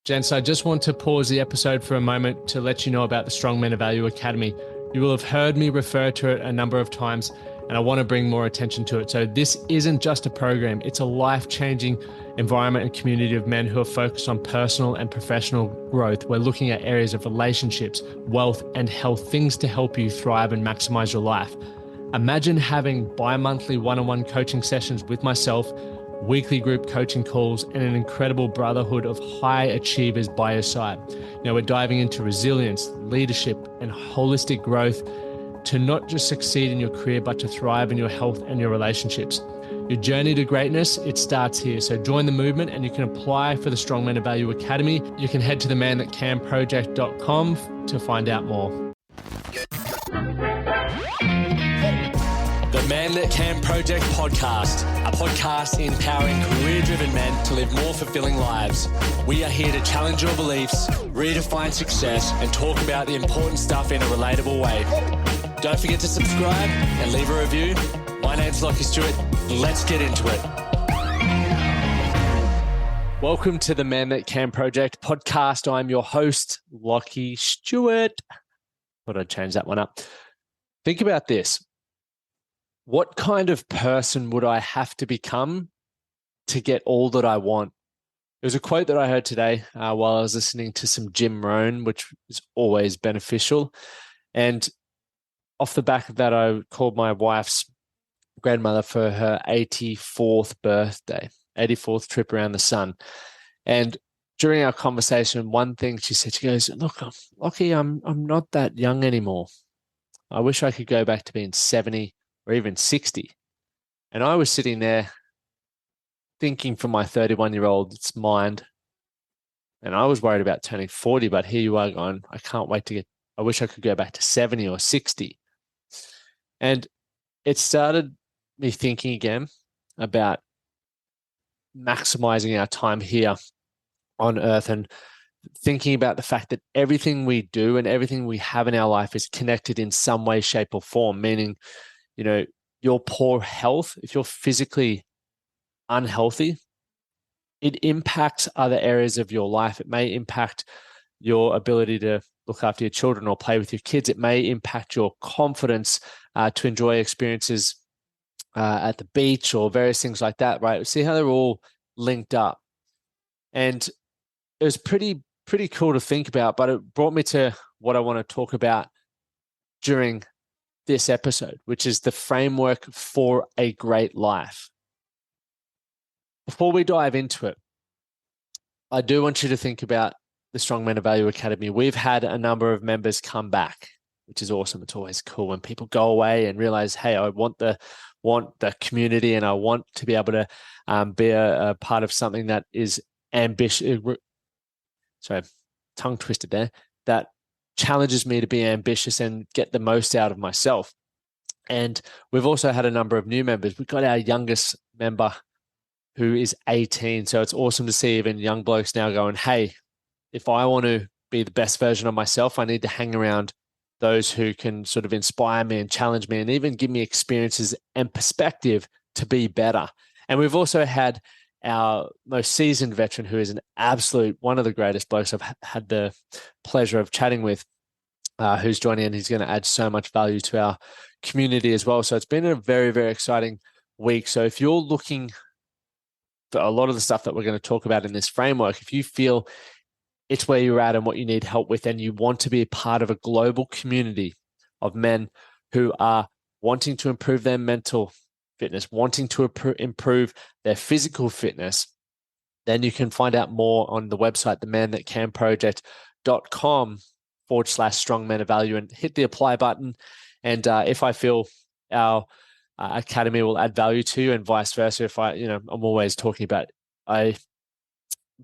Gents, I just want to pause the episode for a moment to let you know about the Strong Men of Value Academy. You will have heard me refer to it a number of times, and I want to bring more attention to it. So this isn't just a program, it's a life-changing environment and community of men who are focused on personal and professional growth. We're looking at areas of relationships, wealth, and health, things to help you thrive and maximize your life. Imagine having bi-monthly one-on-one coaching sessions with myself, weekly group coaching calls, and an incredible brotherhood of high achievers by your side. Now, we're diving into resilience, leadership, and holistic growth to not just succeed in your career, but to thrive in your health and your relationships. Your journey to greatness, it starts here. So join the movement and you can apply for the Strong Men of Value Academy. You can head to themanthatcanproject.com to find out more. The Man That Can Project podcast, a podcast empowering career-driven men to live more fulfilling lives. We are here to challenge your beliefs, redefine success, and talk about the important stuff in a relatable way. Don't forget to subscribe and leave a review. My name's Lachie, Stuart. Let's get into it. Welcome to the Man That Can Project podcast. I'm your host, Lachie Stuart. Thought I'd change that one up. Think about this. What kind of person would I have to become to get all that I want? It was a quote that I heard today while I was listening to some Jim Rohn, which is always beneficial. And off the back of that, I called my wife's grandmother for her 84th birthday, 84th trip around the sun. And during our conversation, one thing she said, she goes, "Look, Lachie, I'm not that young anymore. I wish I could go back to being 70 or even 60. And I was sitting there thinking for my 31-year-old's mind, and I was worried about turning 40, but here you are going, I can't wait to I wish I could go back to 70 or 60. And it started me thinking again about maximizing our time here on earth and thinking about the fact that everything we do and everything we have in our life is connected in some way, shape, or form, meaning, you know, your poor health, if you're physically unhealthy, it impacts other areas of your life. It may impact your ability to look after your children or play with your kids. It may impact your confidence to enjoy experiences at the beach or various things like that, right? See how they're all linked up. And it was pretty cool to think about, but it brought me to what I want to talk about during this episode, which is the framework for a great life. Before we dive into it, I do want you to think about the Strong Men of Value Academy. We've had a number of members come back, which is awesome. It's always cool when people go away and realize, hey, I want the community and I want to be able to be a part of something that is ambitious. Sorry, tongue twisted there. That challenges me to be ambitious and get the most out of myself. And we've also had a number of new members. We've got our youngest member who is 18. So it's awesome to see even young blokes now going, hey, if I want to be the best version of myself, I need to hang around those who can sort of inspire me and challenge me and even give me experiences and perspective to be better. And we've also had our most seasoned veteran, who is an absolute, one of the greatest blokes I've had the pleasure of chatting with, who's joining, and he's going to add so much value to our community as well. So it's been a very, very exciting week. So if you're looking for a lot of the stuff that we're going to talk about in this framework, if you feel it's where you're at and what you need help with, and you want to be a part of a global community of men who are wanting to improve their mental fitness, wanting to improve their physical fitness, then you can find out more on the website, themanthatcanproject.com/strong men of value, and hit the apply button. And if I feel our academy will add value to you, and vice versa, if I'm always talking about, I'm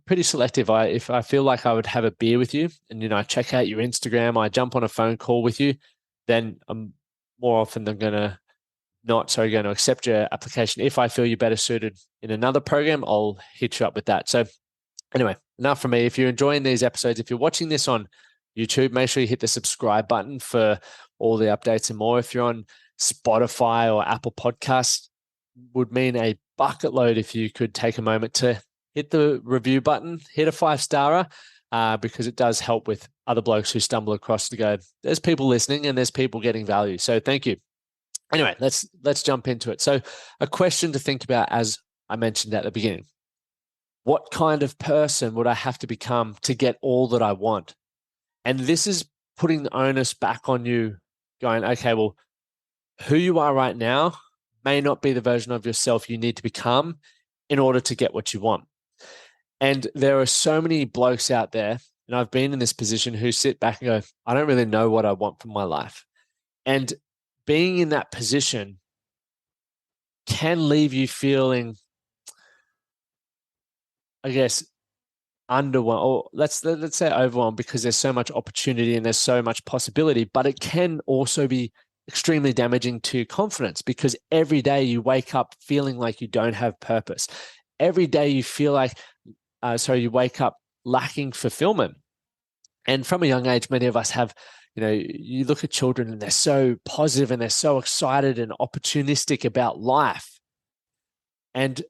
pretty selective. If I feel like I would have a beer with you and, I check out your Instagram, I jump on a phone call with you, then I'm more often than going to accept your application. If I feel you're better suited in another program, I'll hit you up with that. So anyway, enough from me. If you're enjoying these episodes, if you're watching this on YouTube, make sure you hit the subscribe button for all the updates and more. If you're on Spotify or Apple Podcasts, would mean a bucket load if you could take a moment to hit the review button, hit a 5-starer, because it does help with other blokes who stumble across to go, there's people listening and there's people getting value. So thank you. Anyway, let's jump into it. So a question to think about, as I mentioned at the beginning: what kind of person would I have to become to get all that I want? And this is putting the onus back on you, going, okay, well, who you are right now may not be the version of yourself you need to become in order to get what you want. And there are so many blokes out there, and I've been in this position, who sit back and go, I don't really know what I want from my life. And being in that position can leave you feeling, I guess, underwhelmed, or let's say overwhelmed, because there's so much opportunity and there's so much possibility. But it can also be extremely damaging to confidence, because every day you wake up feeling like you don't have purpose. Every day you feel like, you wake up lacking fulfillment. And from a young age, many of us have, you look at children and they're so positive and they're so excited and opportunistic about life. And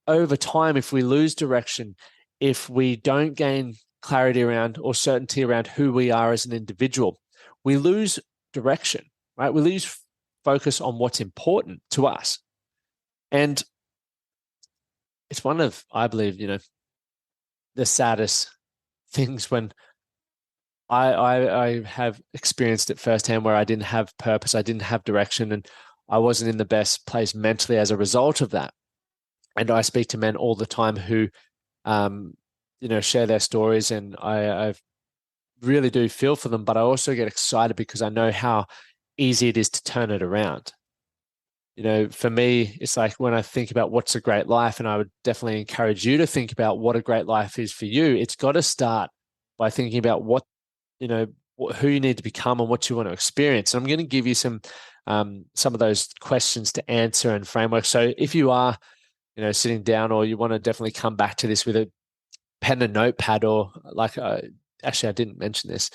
over time, if we lose direction, if we don't gain clarity around or certainty around who we are as an individual, we lose direction, right? We lose focus on what's important to us. And it's one of, I believe, the saddest things when I have experienced it firsthand, where I didn't have purpose, I didn't have direction, and I wasn't in the best place mentally as a result of that. And I speak to men all the time who, share their stories, and I really do feel for them, but I also get excited because I know how easy it is to turn it around. For me, it's like when I think about what's a great life, and I would definitely encourage you to think about what a great life is for you. It's got to start by thinking about who you need to become and what you want to experience. And I'm going to give you some of those questions to answer and frameworks. So if you are, sitting down, or you want to definitely come back to this with a pen and notepad, or actually, I didn't mention this,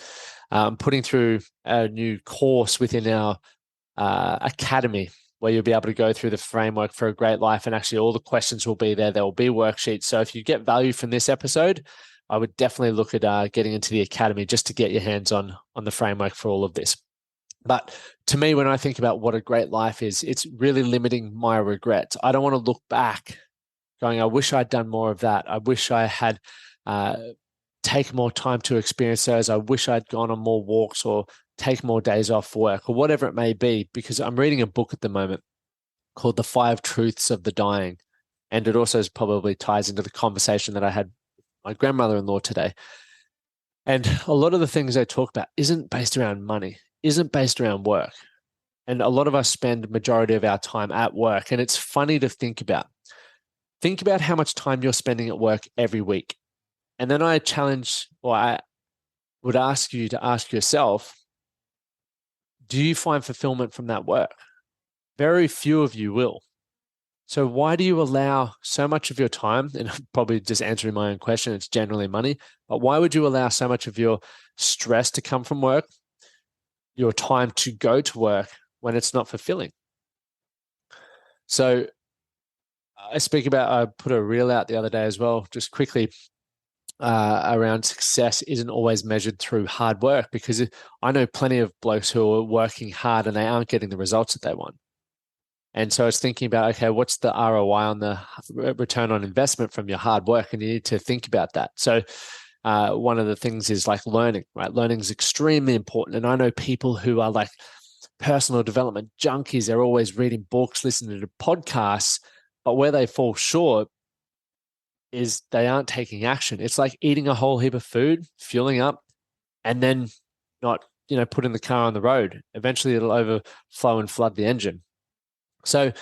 putting through a new course within our academy, where you'll be able to go through the framework for a great life. And actually all the questions will be there. There will be worksheets. So if you get value from this episode, I would definitely look at getting into the academy just to get your hands on the framework for all of this. But to me, when I think about what a great life is, it's really limiting my regrets. I don't want to look back going, I wish I'd done more of that. I wish I had taken more time to experience those. I wish I'd gone on more walks, or take more days off work, or whatever it may be, because I'm reading a book at the moment called The 5 Truths of the Dying. And it also probably ties into the conversation that I had with my grandmother-in-law today. And a lot of the things they talk about isn't based around money, isn't based around work. And a lot of us spend the majority of our time at work. And it's funny to think about. Think about how much time you're spending at work every week. And then I would ask you to ask yourself, do you find fulfillment from that work? Very few of you will. So why do you allow so much of your time, and I'm probably just answering my own question, it's generally money, but why would you allow so much of your stress to come from work, your time to go to work, when it's not fulfilling? So I put a reel out the other day as well, just quickly, around success isn't always measured through hard work, because I know plenty of blokes who are working hard and they aren't getting the results that they want. And so it's thinking about, okay, what's the ROI on the return on investment from your hard work? And you need to think about that. So one of the things is like learning, right? Learning is extremely important. And I know people who are like personal development junkies. They're always reading books, listening to podcasts, but where they fall short is they aren't taking action. It's like eating a whole heap of food, fueling up, and then not, putting the car on the road. Eventually it'll overflow and flood the engine. So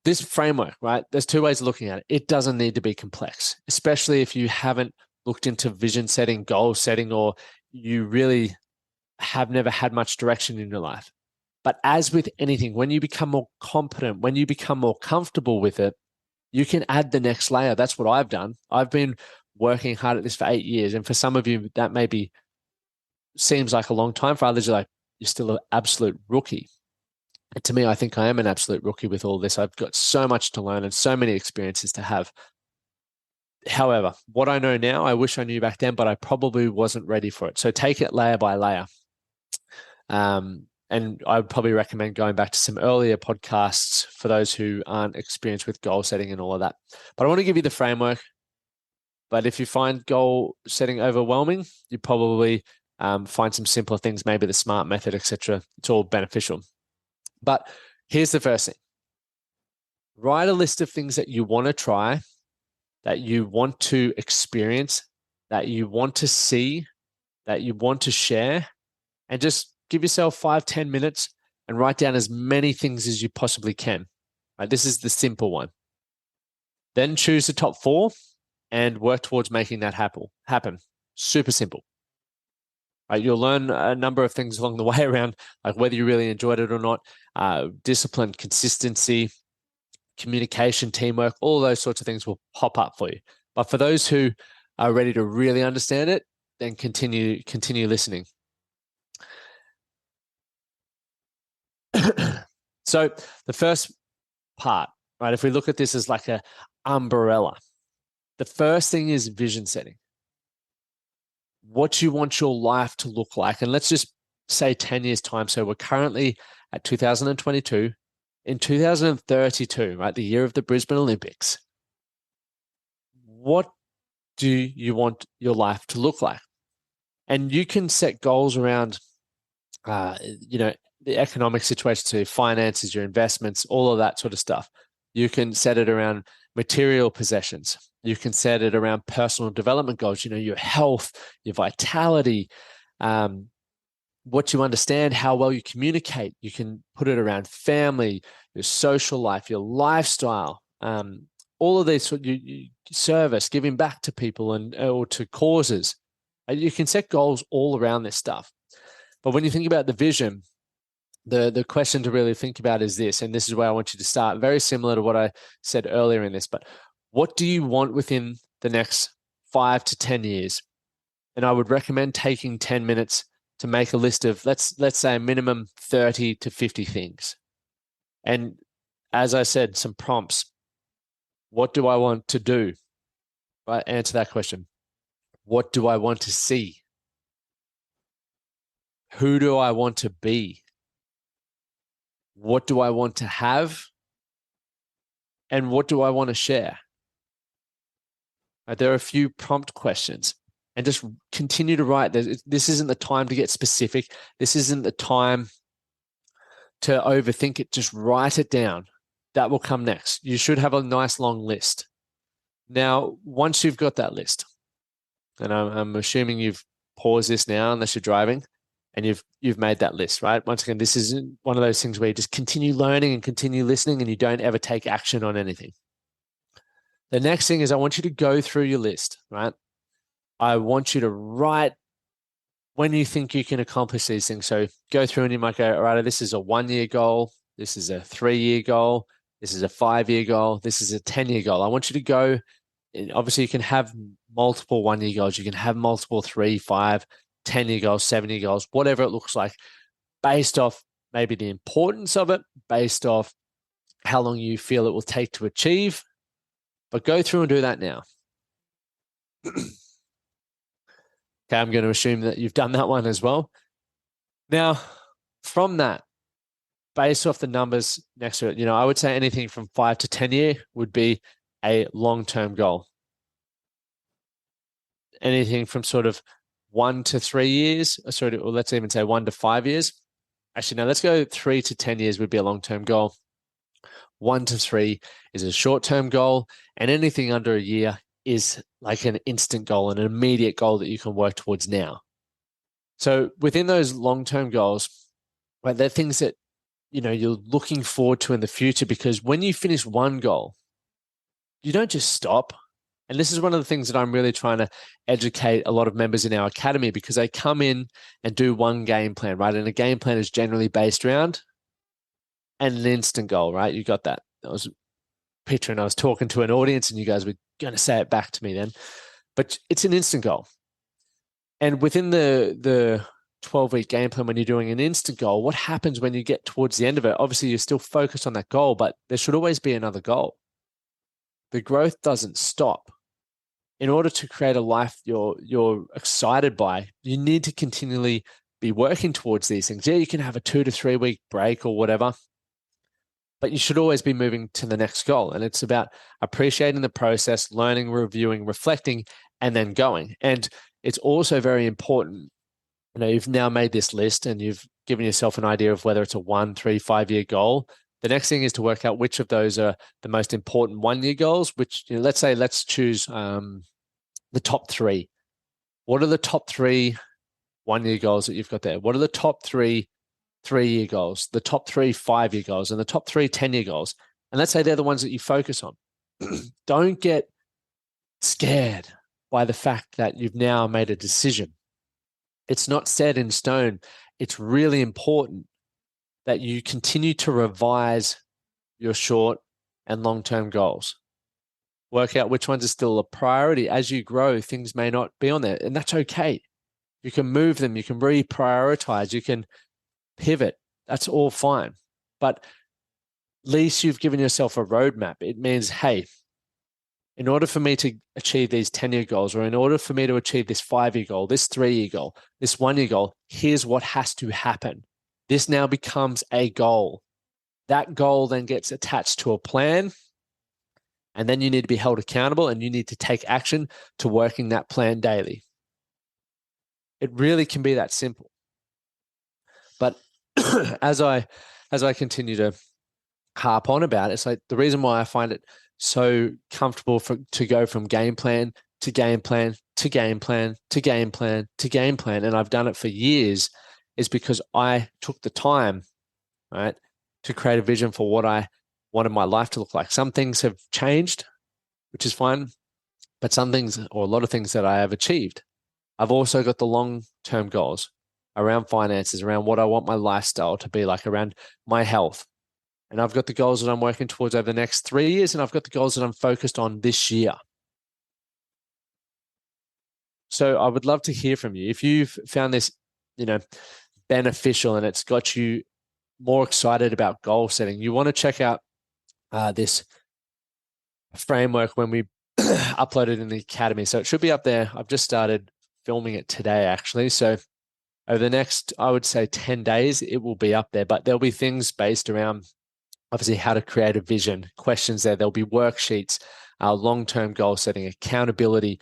this framework, right? There's 2 ways of looking at it. It doesn't need to be complex, especially if you haven't looked into vision setting, goal setting, or you really have never had much direction in your life. But as with anything, when you become more competent, when you become more comfortable with it, you can add the next layer. That's what I've done. I've been working hard at this for 8 years. And for some of you, that maybe seems like a long time. For others, you're still an absolute rookie. And to me, I think I am an absolute rookie with all this. I've got so much to learn and so many experiences to have. However, what I know now, I wish I knew back then, but I probably wasn't ready for it. So take it layer by layer. And I would probably recommend going back to some earlier podcasts for those who aren't experienced with goal setting and all of that. But I want to give you the framework. But if you find goal setting overwhelming, you probably find some simpler things, maybe the SMART method, etc. It's all beneficial. But here's the first thing. Write a list of things that you want to try, that you want to experience, that you want to see, that you want to share, and just give yourself 5-10 minutes and write down as many things as you possibly can. Right, this is the simple one. Then choose the top 4 and work towards making that happen. Super simple. Right, you'll learn a number of things along the way around like whether you really enjoyed it or not, discipline, consistency, communication, teamwork, all those sorts of things will pop up for you. But for those who are ready to really understand it, then continue listening. So the first part, right, if we look at this as like an umbrella, the first thing is vision setting. What you want your life to look like. And let's just say 10 years time. So we're currently at 2022. In 2032, right, the year of the Brisbane Olympics, what do you want your life to look like? And you can set goals around, the economic situation, so your finances, your investments, all of that sort of stuff. You can set it around material possessions. You can set it around personal development goals, your health, your vitality, what you understand, how well you communicate. You can put it around family, your social life, your lifestyle, all of these, you service, giving back to people or to causes. You can set goals all around this stuff. But when you think about the vision, the question to really think about is this, and this is where I want you to start, very similar to what I said earlier in this, but what do you want within the next 5 to 10 years? And I would recommend taking 10 minutes to make a list of, let's say a minimum 30 to 50 things. And as I said, some prompts. What do I want to do? Right? Answer that question. What do I want to see? Who do I want to be? What do I want to have? And what do I want to share? There are a few prompt questions, and just continue to write. This isn't the time to get specific. This isn't the time to overthink it. Just write it down. That will come next. You should have a nice long list. Now, once you've got that list, and I'm assuming you've paused this now unless you're driving, and you've made that list, right? Once again, this isn't one of those things where you just continue learning and continue listening and you don't ever take action on anything. The next thing is I want you to go through your list, right? I want you to write when you think you can accomplish these things. So go through and you might go, all right, this is a 1-year goal. This is a 3-year goal. This is a 5-year goal. This is a 10-year goal. I want you to go, obviously you can have multiple 1-year goals. You can have multiple 3, 5, 10-year goals, 7-year goals, whatever it looks like, based off maybe the importance of it, based off how long you feel it will take to achieve. But go through and do that now. Okay, I'm going to assume that you've done that one as well. Now, from that, based off the numbers next to it, I would say anything from 5 to 10 year would be a long-term goal. Anything from sort of 1 to 3 years, or let's even say 1 to 5 years. Actually, no, let's go 3 to 10 years would be a long-term goal. 1 to 3 is a short-term goal, and anything under a year is like an instant goal, an immediate goal that you can work towards now. So within those long-term goals, right, they're things that you're looking forward to in the future, because when you finish one goal, you don't just stop. And this is one of the things that I'm really trying to educate a lot of members in our academy, because they come in and do one game plan, right? And a game plan is generally based around an instant goal, right? You got that. I was picturing I was talking to an audience and you guys were going to say it back to me then. But it's an instant goal. And within the 12-week game plan, when you're doing an instant goal, what happens when you get towards the end of it? Obviously, you're still focused on that goal, but there should always be another goal. The growth doesn't stop. in order to create a life you're excited by, you need to continually be working towards these things. Yeah, you can have a 2 to 3 week break or whatever, but you should always be moving to the next goal. And it's about appreciating the process, learning, reviewing, reflecting, and then going. And it's also very important, you've now made this list and you've given yourself an idea of whether it's a 1, 3, 5-year goal. The next thing is to work out which of those are the most important 1-year goals, which, let's choose the top 3. What are the top 3 1-year goals that you've got there? What are the top 3 3-year goals, the top 3 5-year goals, and the top 3 10-year goals? And let's say they're the ones that you focus on. Don't get scared by the fact that you've now made a decision. It's not set in stone. It's really important that you continue to revise your short and long-term goals. Work out which ones are still a priority. As you grow, things may not be on there, and that's okay. You can move them, you can reprioritize, you can pivot. That's all fine. But at least you've given yourself a roadmap. It means, hey, in order for me to achieve these 10-year goals, or in order for me to achieve this 5-year goal, this 3-year goal, this 1-year goal, here's what has to happen. This now becomes a goal. That goal then gets attached to a plan, and then you need to be held accountable and you need to take action to working that plan daily. It really can be that simple. But as I continue to harp on about it, it's like the reason why I find it so comfortable to go from game plan to game plan to game plan to game plan to game plan, and I've done it for years, is because I took the time, right, to create a vision for what I wanted my life to look like. Some things have changed, which is fine, but some things, or a lot of things, that I have achieved. I've also got the long-term goals around finances, around what I want my lifestyle to be like, around my health. And I've got the goals that I'm working towards over the next 3 years, and I've got the goals that I'm focused on this year. So I would love to hear from you. If you've found this, beneficial and it's got you more excited about goal setting, you want to check out this framework when we upload it in the academy. So it should be up there. I've just started filming it today, actually. So over the next, I would say 10 days, it will be up there, but there'll be things based around, obviously, how to create a vision, questions there. There'll be worksheets, long-term goal setting, accountability,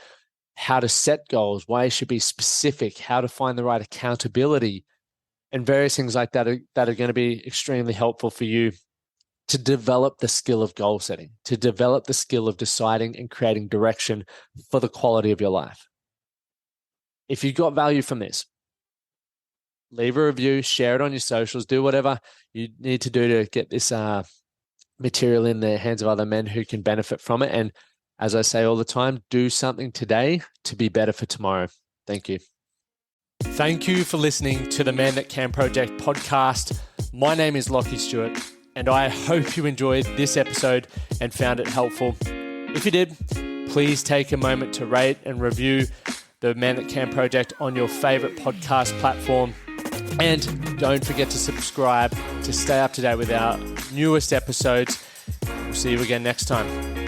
how to set goals, why you should be specific, how to find the right accountability, and various things like that are going to be extremely helpful for you to develop the skill of goal setting, to develop the skill of deciding and creating direction for the quality of your life. If you got value from this, leave a review, share it on your socials, do whatever you need to do to get this material in the hands of other men who can benefit from it. And as I say all the time, do something today to be better for tomorrow. Thank you. Thank you for listening to the Man That Can Project podcast. My name is Lachie Stuart, and I hope you enjoyed this episode and found it helpful. If you did, please take a moment to rate and review the Man That Can Project on your favorite podcast platform. And don't forget to subscribe to stay up to date with our newest episodes. We'll see you again next time.